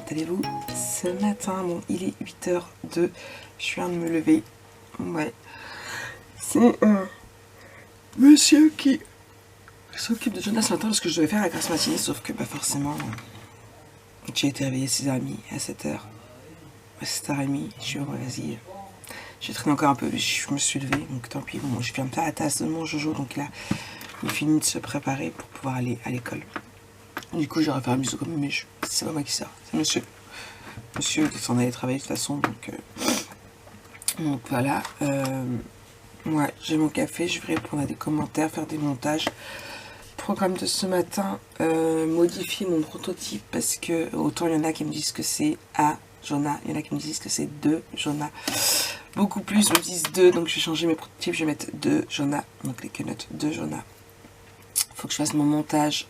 allez-vous ce matin? Bon, il est 8h02, je viens de me lever. Ouais, c'est monsieur qui s'occupe de Jonas ce matin parce que je devais faire la grasse matinée, sauf que bah forcément, j'ai été réveillée 6h30 à 7h. À 7h30, je suis vas-y. J'ai traîné encore un peu, je me suis levée, donc tant pis. Bon, je viens de faire la tasse de mon Jojo, donc là, il finit de se préparer pour pouvoir aller à l'école. Du coup, j'aurais fait un bisou comme mais c'est pas moi qui sors, c'est monsieur. Monsieur qui s'en allait travailler de toute façon, donc voilà. Moi, j'ai mon café, je vais répondre à des commentaires, faire des montages. Programme de ce matin, modifier mon prototype parce que autant il y en a qui me disent que c'est A Jonah, il y en a qui me disent que c'est 2 Jonah. Beaucoup plus me disent 2, donc je vais changer mes prototypes, je vais mettre 2 Jonah, donc les quenottes 2 Jonah. Faut que je fasse mon montage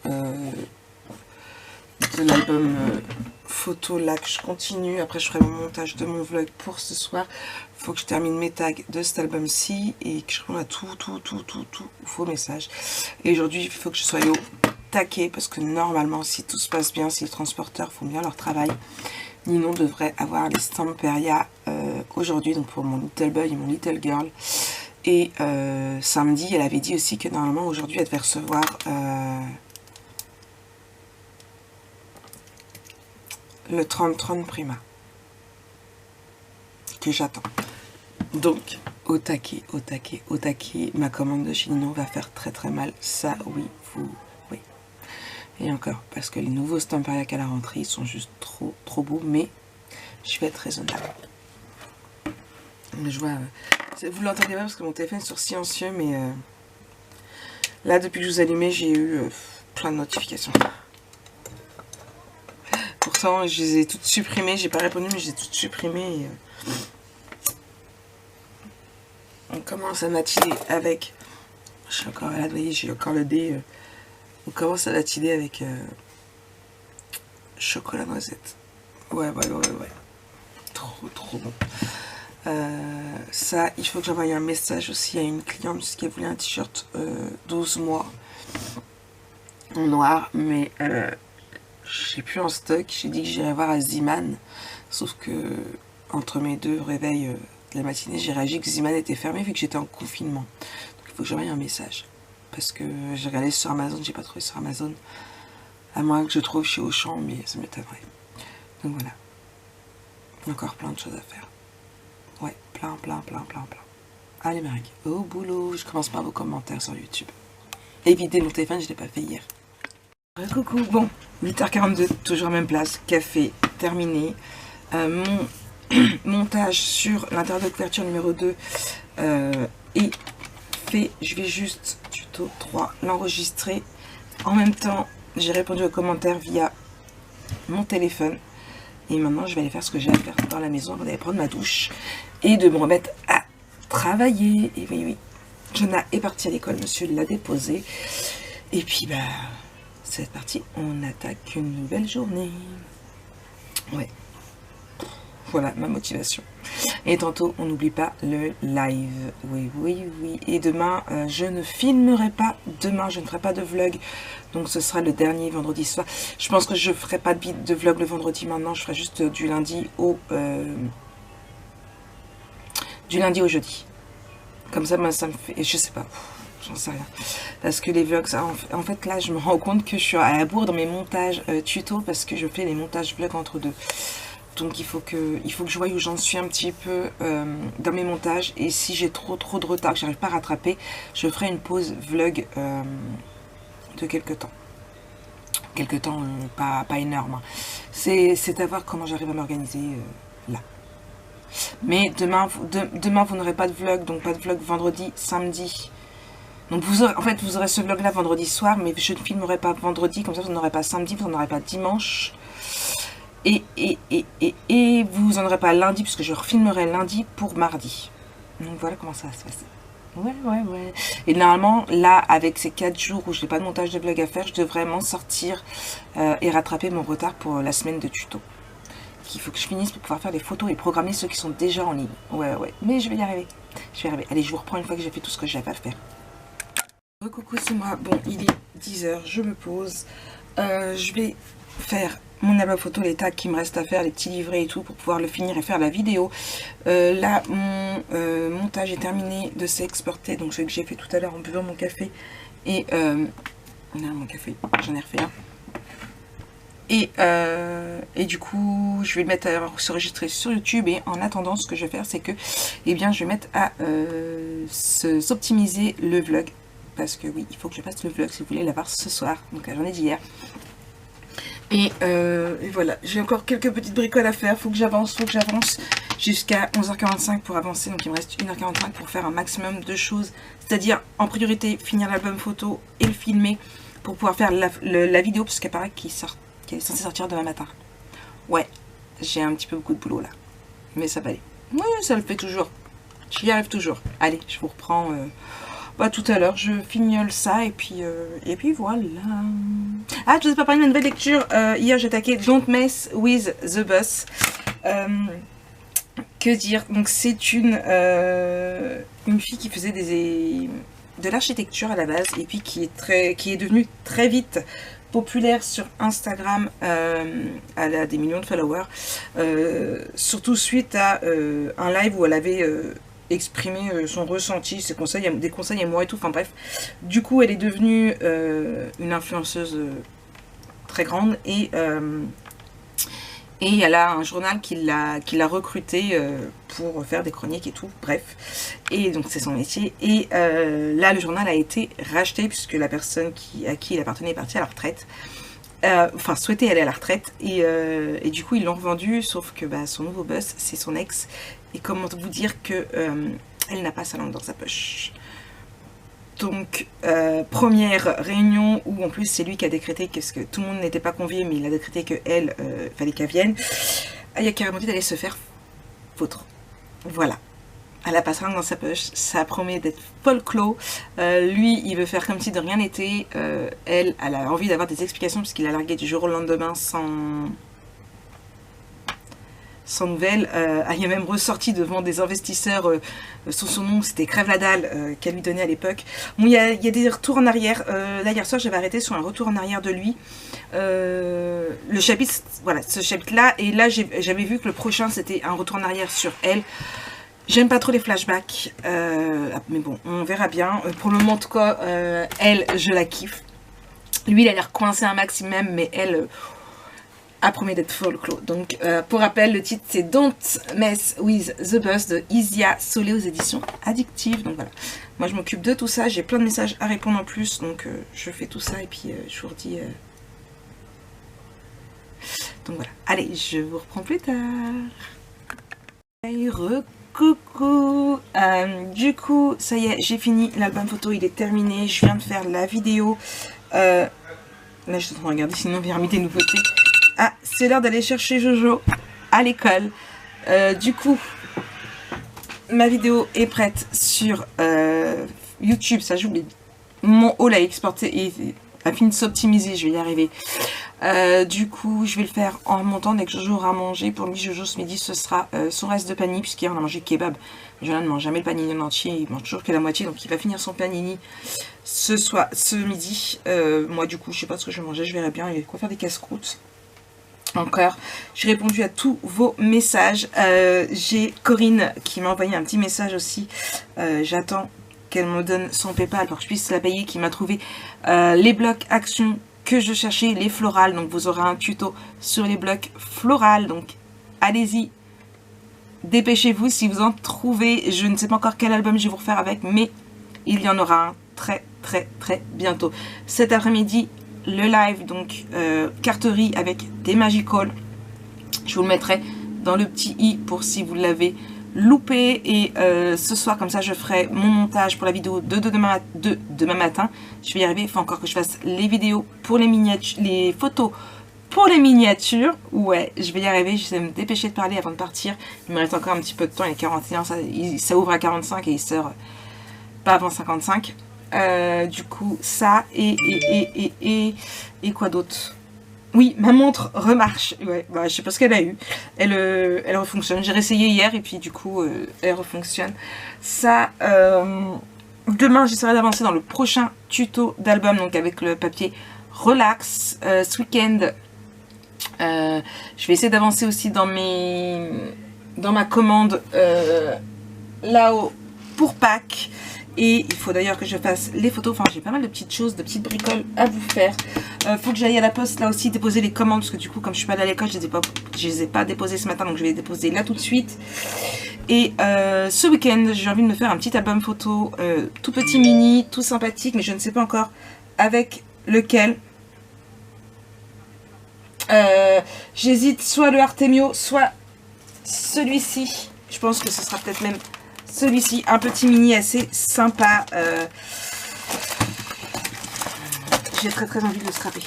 de l'album photo là que je continue. Après je ferai mon montage de mon vlog pour ce soir. Faut que je termine mes tags de cet album-ci et que je réponde à tout faux messages. Et aujourd'hui il faut que je sois au taquet parce que normalement si tout se passe bien, si les transporteurs font bien leur travail, Ninon devrait avoir les Stamperia aujourd'hui, donc pour mon little boy et mon little girl. Et samedi, elle avait dit aussi que normalement aujourd'hui elle devait recevoir le 30-30 Prima que j'attends. Donc au taquet, ma commande de chez Ninon va faire très mal. Ça oui, oui. Et encore, parce que les nouveaux Stamperia qu'elle a rentrés, ils sont juste trop beaux, mais je vais être raisonnable. Je vois, vous l'entendez pas parce que mon téléphone est sur silencieux, mais là depuis que je vous allumais, j'ai eu plein de notifications. Pourtant, je les ai toutes supprimées, j'ai pas répondu, mais j'ai toutes supprimées. Et, on commence à matiner avec. Je suis encore là, vous voyez, j'ai encore le dé. On commence à matiner avec chocolat noisette. Ouais. Trop bon. Ça, il faut que j'envoie un message aussi à une cliente qui a voulu un t-shirt 12 mois en noir, mais j'ai plus en stock. J'ai dit que j'irais voir à Ziman, sauf que entre mes deux réveils de la matinée, j'ai réagi que Ziman était fermé vu que j'étais en confinement. Donc il faut que j'envoie un message parce que j'ai regardé sur Amazon, j'ai pas trouvé sur Amazon, à moins que je trouve chez Auchan, mais ça m'étonnerait. Donc voilà, encore plein de choses à faire. Ouais, plein. Allez Marie, au boulot. Je commence par vos commentaires sur YouTube. Évitez mon téléphone, je ne l'ai pas fait hier. Coucou, bon, 8h42, toujours même place, café terminé. Mon montage sur l'intérieur de couverture numéro 2 est fait. Je vais juste, tuto 3, l'enregistrer. En même temps, j'ai répondu aux commentaires via mon téléphone. Et maintenant, je vais aller faire ce que j'ai à faire dans la maison avant d'aller prendre ma douche et de me remettre à travailler. Et oui, Jonah est parti à l'école, monsieur l'a déposé. Et puis, bah, c'est parti, on attaque une nouvelle journée. Ouais, voilà ma motivation. Et tantôt, on n'oublie pas le live. Oui. Et demain, je ne filmerai pas. Demain, je ne ferai pas de vlog. Donc, ce sera le dernier vendredi soir. Je pense que je ne ferai pas de vlog le vendredi maintenant. Je ferai juste du lundi au jeudi. Comme ça, ça me fait... Je sais pas. J'en sais rien. Parce que les vlogs, en fait, là, je me rends compte que je suis à la bourre dans mes montages tuto parce que je fais les montages vlogs entre deux. Donc il faut que je voie où j'en suis un petit peu dans mes montages. Et si j'ai trop de retard, que j'arrive pas à rattraper, je ferai une pause vlog de quelques temps. Quelques temps, pas énorme. Hein. C'est à voir comment j'arrive à m'organiser là. Mais demain, vous n'aurez pas de vlog, donc pas de vlog vendredi, samedi. Donc vous aurez ce vlog là vendredi soir, mais je ne filmerai pas vendredi, comme ça vous n'aurez pas samedi, vous n'en aurez pas dimanche. Et vous n'en aurez pas lundi, puisque je refilmerai lundi pour mardi. Donc voilà comment ça va se passer. Ouais. Et normalement, là, avec ces 4 jours où je n'ai pas de montage de vlog à faire, je devrais m'en sortir et rattraper mon retard pour la semaine de tuto. Il faut que je finisse pour pouvoir faire des photos et programmer ceux qui sont déjà en ligne. Ouais. Mais je vais y arriver. Allez, je vous reprends une fois que j'ai fait tout ce que j'avais à faire. Coucou, c'est moi. Bon, il est 10h, je me pose. Je vais faire mon album photo, les tags qui me restent à faire, les petits livrets et tout pour pouvoir le finir et faire la vidéo. Là, mon montage est terminé de s'exporter, donc ce que j'ai fait tout à l'heure en buvant mon café. Et mon café, j'en ai refait un. Et du coup, je vais le mettre à s'enregistrer sur YouTube. Et en attendant, ce que je vais faire, c'est que, eh bien, je vais mettre à s'optimiser le vlog. Parce que oui, il faut que je fasse le vlog si vous voulez l'avoir ce soir, donc la journée d'hier. Et voilà, j'ai encore quelques petites bricoles à faire. Faut que j'avance jusqu'à 11h45 pour avancer. Donc il me reste 1h45 pour faire un maximum de choses. C'est-à-dire, en priorité, finir l'album photo et le filmer pour pouvoir faire la vidéo, parce qu'il paraît qu'il est censé sortir demain matin. Ouais, j'ai un petit peu beaucoup de boulot là. Mais ça va aller. Oui, ça le fait toujours. J'y arrive toujours. Allez, je vous reprends tout à l'heure. Je fignole ça et puis voilà. Ah, je vous ai pas parlé de ma nouvelle lecture. Hier, j'ai attaqué Don't Mess with the Bus. Que dire? Donc, c'est une fille qui faisait de l'architecture à la base et puis qui est devenue très vite populaire sur Instagram. Elle a des millions de followers, surtout suite à un live où elle avait exprimer son ressenti, ses conseils, des conseils à moi et tout, enfin bref. Du coup, elle est devenue une influenceuse très grande et elle a un journal qui l'a recrutée pour faire des chroniques et tout, bref. Et donc, c'est son métier. Et là, le journal a été racheté puisque la personne à qui il appartenait est partie à la retraite. Enfin, souhaitait aller à la retraite. Et du coup, ils l'ont revendu, sauf que son nouveau boss, c'est son ex. Et comment vous dire que elle n'a pas sa langue dans sa poche. Donc, première réunion où en plus c'est lui qui a décrété, parce que tout le monde n'était pas convié, mais il a décrété qu'elle, fallait qu'elle vienne. Il a carrément dit d'aller se faire foutre. Voilà. Elle a pas sa langue dans sa poche, ça promet d'être folklore. Lui, il veut faire comme si de rien n'était. Elle a envie d'avoir des explications parce qu'il a largué du jour au lendemain sans nouvelles. Elle est même ressortie devant des investisseurs sous son nom, c'était Crève la dalle qu'elle lui donnait à l'époque. Bon, il y a des retours en arrière. Là, hier soir, j'avais arrêté sur un retour en arrière de lui. Le chapitre, voilà, ce chapitre-là. Et là, j'avais vu que le prochain, c'était un retour en arrière sur elle. J'aime pas trop les flashbacks, mais bon, on verra bien. Pour le moment, en tout cas, elle, je la kiffe. Lui, il a l'air coincé un maximum, mais elle a promis d'être folklore. Donc, pour rappel, le titre, c'est Don't Mess with the Bus de Isia Solé aux éditions Addictive. Donc voilà, moi, je m'occupe de tout ça. J'ai plein de messages à répondre en plus, donc je fais tout ça et puis je vous redis. Donc voilà, allez, je vous reprends plus tard. Coucou, du coup ça y est, j'ai fini l'album photo, il est terminé, je viens de faire la vidéo. Là je suis en train de regarder sinon il y a mis des nouveautés. Ah, c'est l'heure d'aller chercher Jojo à l'école. Du coup ma vidéo est prête sur YouTube, ça j'oublie. Mon haul a exporté et a fini de s'optimiser, je vais y arriver. Du coup, je vais le faire en montant dès que Jojo aura mangé. Pour lui, Jojo, ce midi, ce sera son reste de panini, puisqu'hier, on a mangé kebab. Jojo ne mange jamais le panini en entier, il mange toujours que la moitié, donc il va finir son panini ce midi. Moi, du coup, je sais pas ce que je vais manger, je verrai bien. Il y a quoi faire des casse-croûtes. Encore, j'ai répondu à tous vos messages. J'ai Corinne qui m'a envoyé un petit message aussi. J'attends qu'elle me donne son PayPal pour que je puisse la payer, qui m'a trouvé les blocs actions que je cherchais, les florales. Donc vous aurez un tuto sur les blocs florales, donc allez-y, dépêchez-vous si vous en trouvez. Je ne sais pas encore quel album je vais vous refaire avec, mais il y en aura un très bientôt. Cet après-midi, le live, donc carterie avec des Magical, je vous le mettrai dans le petit i pour si vous l'avez loupé. Et ce soir, comme ça, je ferai mon montage pour la vidéo de demain matin. Je vais y arriver. Il faut encore que je fasse les vidéos pour les miniatures, les photos pour les miniatures. Ouais, je vais y arriver. Je vais me dépêcher de parler avant de partir. Il me reste encore un petit peu de temps. Il est 41, ça ouvre à 45 et il sort pas avant 55. Du coup, ça et quoi d'autre? Oui, ma montre remarche. Ouais, je sais pas ce qu'elle a eu. Elle refonctionne. J'ai réessayé hier et puis du coup, elle refonctionne. Ça, demain, j'essaierai d'avancer dans le prochain tuto d'album, donc avec le papier relax. Ce week-end, Je vais essayer d'avancer aussi dans ma commande là-haut pour Pâques. Et il faut d'ailleurs que je fasse les photos. Enfin, j'ai pas mal de petites choses, de petites bricoles à vous faire. Faut que j'aille à la poste là aussi déposer les commandes. Parce que du coup, comme je suis pas allée à l'école, je les ai pas déposées ce matin. Donc je vais les déposer là tout de suite. Et ce week-end, j'ai envie de me faire un petit album photo tout petit mini, tout sympathique. Mais je ne sais pas encore avec lequel. J'hésite soit le Artemio, soit celui-ci. Je pense que ce sera peut-être même celui-ci, un petit mini assez sympa. J'ai très envie de le scraper.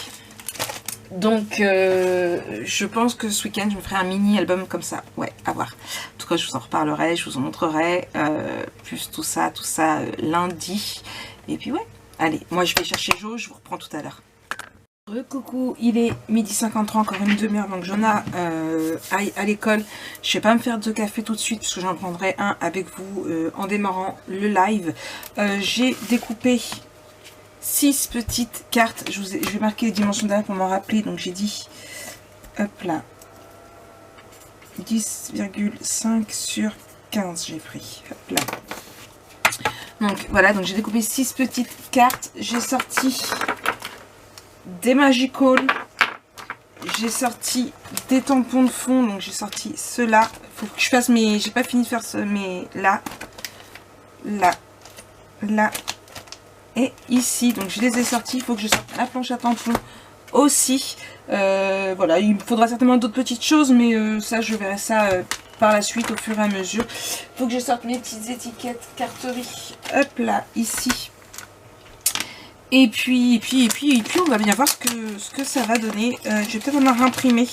Donc je pense que ce week-end je me ferai un mini album comme ça. Ouais, à voir. En tout cas, je vous en reparlerai, je vous en montrerai. Plus tout ça lundi. Et puis ouais, allez, moi je vais chercher Jo, je vous reprends tout à l'heure. Coucou, il est 12h53, encore une demi-heure, donc Jonah aille à l'école. Je vais pas me faire de café tout de suite parce que j'en prendrai un avec vous en démarrant le live. J'ai découpé 6 petites cartes. Je vais marquer les dimensions derrière pour m'en rappeler. Donc j'ai dit, hop là, 10,5 sur 15 j'ai pris. Hop là. Donc voilà, donc j'ai découpé 6 petites cartes. J'ai sorti des Magical, j'ai sorti des tampons de fond, donc j'ai sorti ceux-là. Faut que je fasse mes, j'ai pas fini de faire mais là, et ici, donc je les ai sortis. Il faut que je sorte la planche à tampons aussi. Voilà, il me faudra certainement d'autres petites choses, mais ça je verrai ça par la suite au fur et à mesure. Il faut que je sorte mes petites étiquettes carterie, hop là, ici. Et puis on va bien voir ce que ça va donner. Je vais peut-être en réimprimer.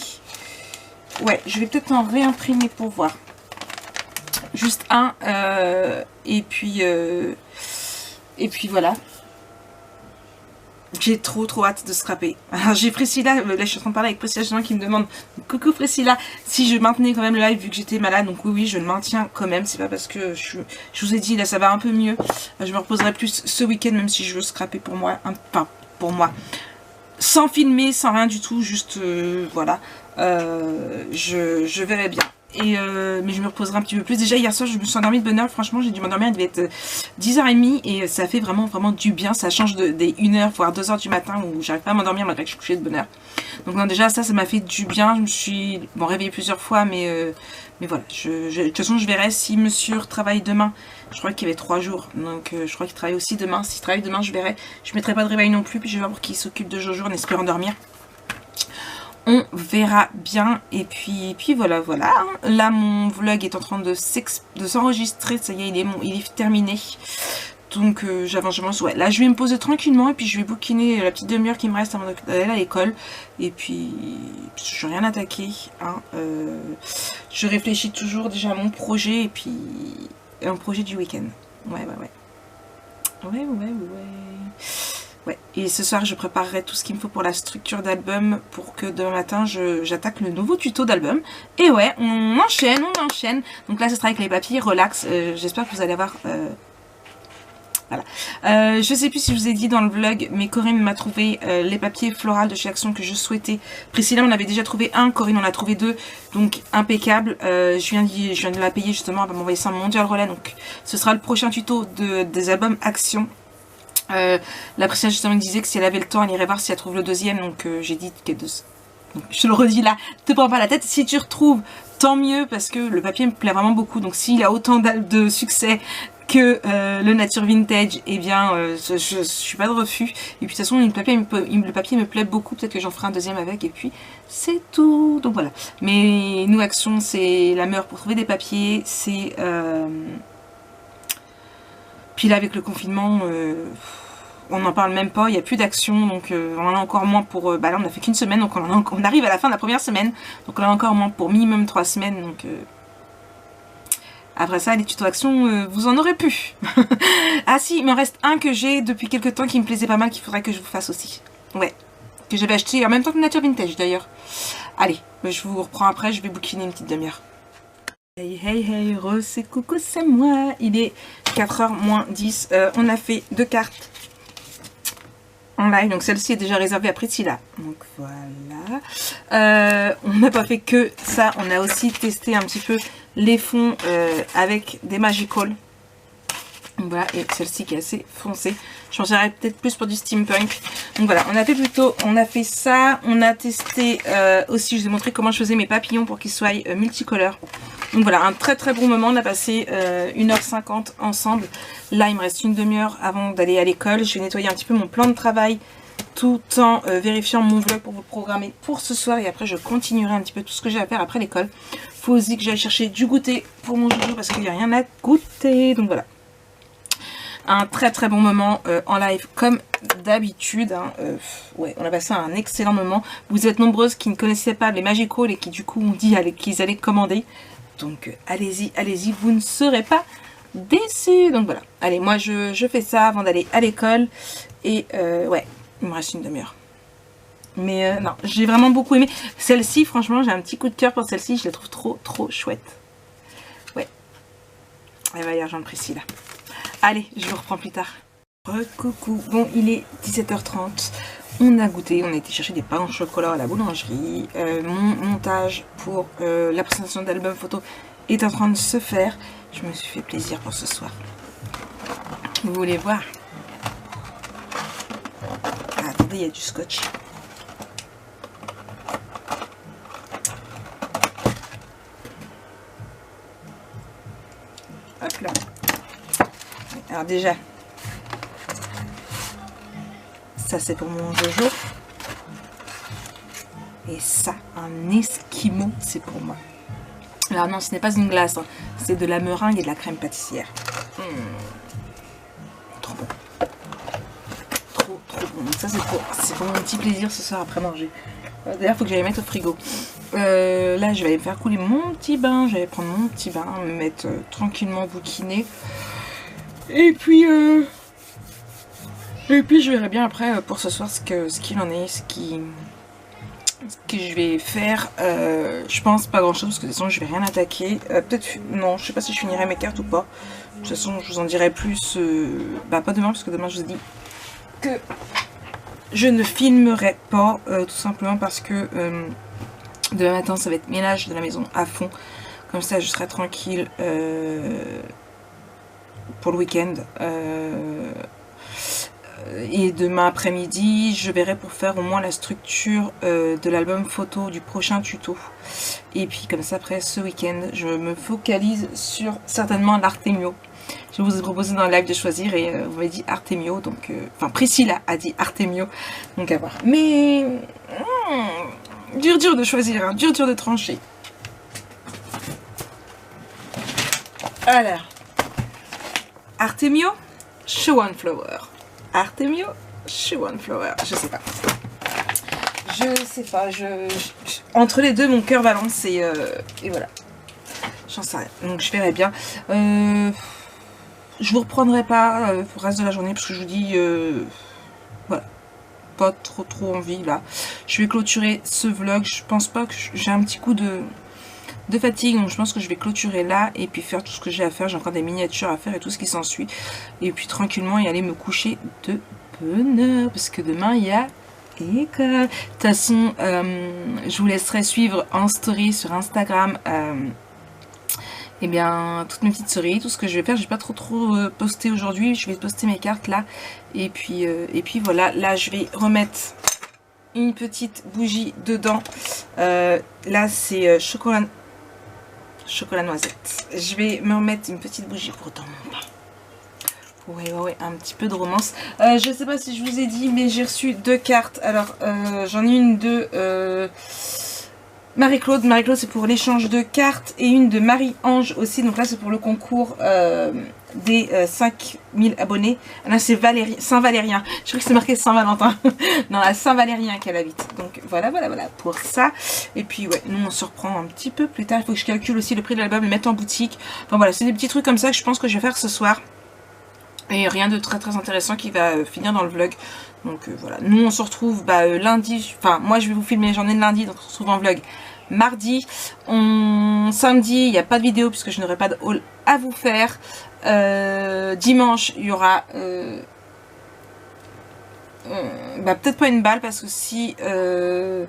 Ouais, je vais peut-être en réimprimer pour voir. Juste un. Et puis voilà. J'ai trop hâte de scraper. Alors j'ai Priscilla, là je suis en train de parler avec Priscilla justement qui me demande, coucou Priscilla, si je maintenais quand même le live vu que j'étais malade. Donc oui, je le maintiens quand même. C'est pas parce que je vous ai dit là ça va un peu mieux. Je me reposerai plus ce week-end même si je veux scraper pour moi. Enfin pour moi. Sans filmer, sans rien du tout, juste voilà. Je verrai bien. Mais je me reposerai un petit peu plus. Déjà hier soir je me suis endormie de bonne heure. Franchement j'ai dû m'endormir, il devait être 10h30 et ça fait vraiment du bien. Ça change des 1h voire 2h du matin où j'arrive pas à m'endormir malgré que je suis couchée de bonne heure. Donc non, déjà ça m'a fait du bien. Je me suis réveillée plusieurs fois, mais voilà. De toute façon je verrai si monsieur travaille demain. Je crois qu'il y avait 3 jours, donc je crois qu'il travaille aussi demain. S'il travaille demain je verrai. Je mettrai pas de réveil non plus, puis je vais voir pour qu'il s'occupe de Jojo en espérant dormir. On verra bien. Et puis voilà. Là, mon vlog est en train de s'enregistrer. Ça y est, il est terminé. Donc, j'avance. Ouais, là, je vais me poser tranquillement. Et puis, je vais bouquiner la petite demi-heure qui me reste avant d'aller à l'école. Et puis, je n'ai rien attaqué. Hein. Je réfléchis toujours déjà à mon projet. Et puis, à mon projet du week-end. Ouais. Ouais, et ce soir je préparerai tout ce qu'il me faut pour la structure d'album pour que demain matin j'attaque le nouveau tuto d'album. Et ouais, on enchaîne. Donc là ce sera avec les papiers, relax. J'espère que vous allez avoir... Voilà. Je sais plus si je vous ai dit dans le vlog, mais Corinne m'a trouvé les papiers florales de chez Action que je souhaitais. Priscilla on avait déjà trouvé un, Corinne en a trouvé 2, donc impeccable. Je viens de la payer justement, elle va m'envoyer ça en Mondial Relais, donc ce sera le prochain tuto des albums Action. La Priscilla justement me disait que si elle avait le temps elle irait voir si elle trouve le deuxième, donc j'ai dit que donc, je te le redis là, te prends pas la tête, si tu retrouves tant mieux parce que le papier me plaît vraiment beaucoup, donc s'il a autant de succès que le Nature Vintage, eh bien je suis pas de refus. Et puis de toute façon le papier me plaît beaucoup, peut-être que j'en ferai un deuxième avec et puis c'est tout. Donc voilà, mais nous Action c'est la meilleure pour trouver des papiers, c'est puis là avec le confinement on n'en parle même pas, il n'y a plus d'action, donc on en a encore moins pour... bah là on a fait qu'une semaine, donc on arrive à la fin de la première semaine, donc on en a encore moins pour minimum 3 semaines, donc... Après ça, les tutos action, vous en aurez plus. Ah si, il m'en reste un que j'ai depuis quelques temps qui me plaisait pas mal, qu'il faudrait que je vous fasse aussi. Ouais, que j'avais acheté en même temps que Nature Vintage d'ailleurs. Allez, je vous reprends après, je vais bouquiner une petite demi-heure. Hey, c'est coucou, c'est moi. Il est 4h moins 10, on a fait 2 cartes. en live. Donc celle-ci est déjà réservée à Priscilla. Donc voilà. On n'a pas fait que ça. On a aussi testé un petit peu les fonds avec des Magical. Voilà, et celle-ci qui est assez foncée. Je m'en dirais peut-être plus pour du steampunk. Donc voilà, on a fait ça. On a testé aussi, je vous ai montré comment je faisais mes papillons pour qu'ils soient multicolores. Donc voilà, un très très bon moment. On a passé 1h50 ensemble. Là, il me reste une demi-heure avant d'aller à l'école. Je vais nettoyer un petit peu mon plan de travail tout en vérifiant mon vlog pour vous le programmer pour ce soir. Et après, je continuerai un petit peu tout ce que j'ai à faire après l'école. Faut aussi que j'aille chercher du goûter pour mon joujou parce qu'il n'y a rien à goûter. Donc voilà. Un très très bon moment en live comme d'habitude. Hein. Ouais, on a passé un excellent moment. Vous êtes nombreuses qui ne connaissaient pas les Magical et qui du coup ont dit qu'ils allaient commander. Donc allez-y, allez-y, vous ne serez pas déçus. Donc voilà, allez, moi je fais ça avant d'aller à l'école. Et ouais, il me reste une demi-heure. Mais non, j'ai vraiment beaucoup aimé. Celle-ci, franchement, j'ai un petit coup de cœur pour celle-ci. Je la trouve trop trop chouette. Ouais, elle va y rejoindre Priscilla. Allez, je vous reprends plus tard. Coucou, bon il est 17h30, on a goûté, on a été chercher des pains au chocolat à la boulangerie. Mon montage pour la présentation d'album photo est en train de se faire. Je me suis fait plaisir pour ce soir. Vous voulez voir? Ah, attendez, il y a du scotch. Hop là. Alors déjà, ça c'est pour mon Jojo. Et ça, un esquimau, c'est pour moi. Alors non, ce n'est pas une glace, hein. C'est de la meringue et de la crème pâtissière. Trop bon. Trop bon. Donc ça c'est pour mon petit plaisir ce soir après manger. D'ailleurs, il faut que j'aille mettre au frigo. Là, je vais aller me faire couler mon petit bain. Je vais aller prendre mon petit bain, me mettre tranquillement bouquiné. Et puis je verrai bien après pour ce soir ce qu'il en est, ce que je vais faire. Je pense pas grand chose parce que de toute façon je vais rien attaquer. Peut-être, non, je sais pas si je finirai mes cartes ou pas. De toute façon, je vous en dirai plus. Pas demain, parce que demain je vous ai dit que je ne filmerai pas, tout simplement parce que demain matin ça va être ménage de la maison à fond. Comme ça, je serai tranquille. Pour le week-end et demain après-midi je verrai pour faire au moins la structure de l'album photo du prochain tuto, et puis comme ça après ce week-end je me focalise sur certainement l'Artemio. Je vous ai proposé dans le live de choisir et vous m'avez dit Artemio, donc enfin Priscilla a dit Artemio, donc à voir, mais dur de choisir, hein, dur de trancher. Alors Artemio, Show and Flower. Artemio, Show and Flower. Je sais pas. Entre les deux, mon cœur balance et voilà. J'en sais rien. Donc je verrai bien. Je vous reprendrai pas pour le reste de la journée parce que je vous dis, voilà, pas trop envie là. Je vais clôturer ce vlog. Je pense pas que j'ai un petit coup de fatigue, donc je pense que je vais clôturer là et puis faire tout ce que j'ai à faire. J'ai encore des miniatures à faire et tout ce qui s'ensuit, et puis tranquillement y aller me coucher de bonne heure parce que demain il y a école. De toute façon je vous laisserai suivre en story sur Instagram et bien toutes mes petites stories, tout ce que je vais faire. J'ai pas trop posté aujourd'hui, je vais poster mes cartes là et puis voilà. Là je vais remettre une petite bougie dedans. Là c'est chocolat noisette. Je vais me remettre une petite bougie pour dans mon pain. Ouais, un petit peu de romance. Je sais pas si je vous ai dit, mais j'ai reçu 2 cartes. Alors, j'en ai une de Marie-Claude. Marie-Claude, c'est pour l'échange de cartes. Et une de Marie-Ange aussi. Donc là, c'est pour le concours des 5000 abonnés. Là, c'est Saint-Valérien. Je crois que c'est marqué Saint-Valentin. Non, à Saint-Valérien qu'elle habite. Donc voilà pour ça. Et puis, ouais, nous, on se reprend un petit peu plus tard. Il faut que je calcule aussi le prix de l'album, le mettre en boutique. Enfin voilà, c'est des petits trucs comme ça que je pense que je vais faire ce soir. Et rien de très intéressant qui va finir dans le vlog. Donc voilà, nous on se retrouve lundi. Enfin moi je vais vous filmer les journées de lundi, donc on se retrouve en vlog mardi. Samedi il n'y a pas de vidéo puisque je n'aurai pas de haul à vous faire. Dimanche il y aura bah, peut-être pas une balle parce que si je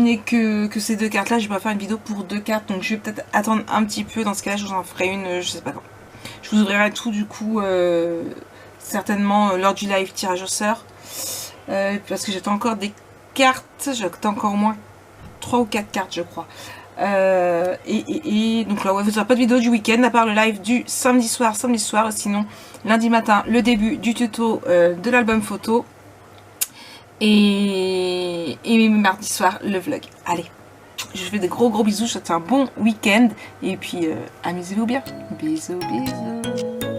n'ai que ces 2 cartes là, je vais pas faire une vidéo pour 2 cartes, donc je vais peut-être attendre un petit peu. Dans ce cas là je vous en ferai une, je sais pas quand. Je vous ouvrirai tout du coup certainement lors du live tirage au sort, parce que j'attends encore des cartes, j'attends encore au moins 3 ou 4 cartes je crois. Et donc là ouais, vous n'aurez pas de vidéo du week-end à part le live du samedi soir, sinon lundi matin le début du tuto de l'album photo et mardi soir le vlog. Allez, je vous fais des gros bisous, je vous souhaite un bon week-end et puis amusez-vous bien. Bisous bisous.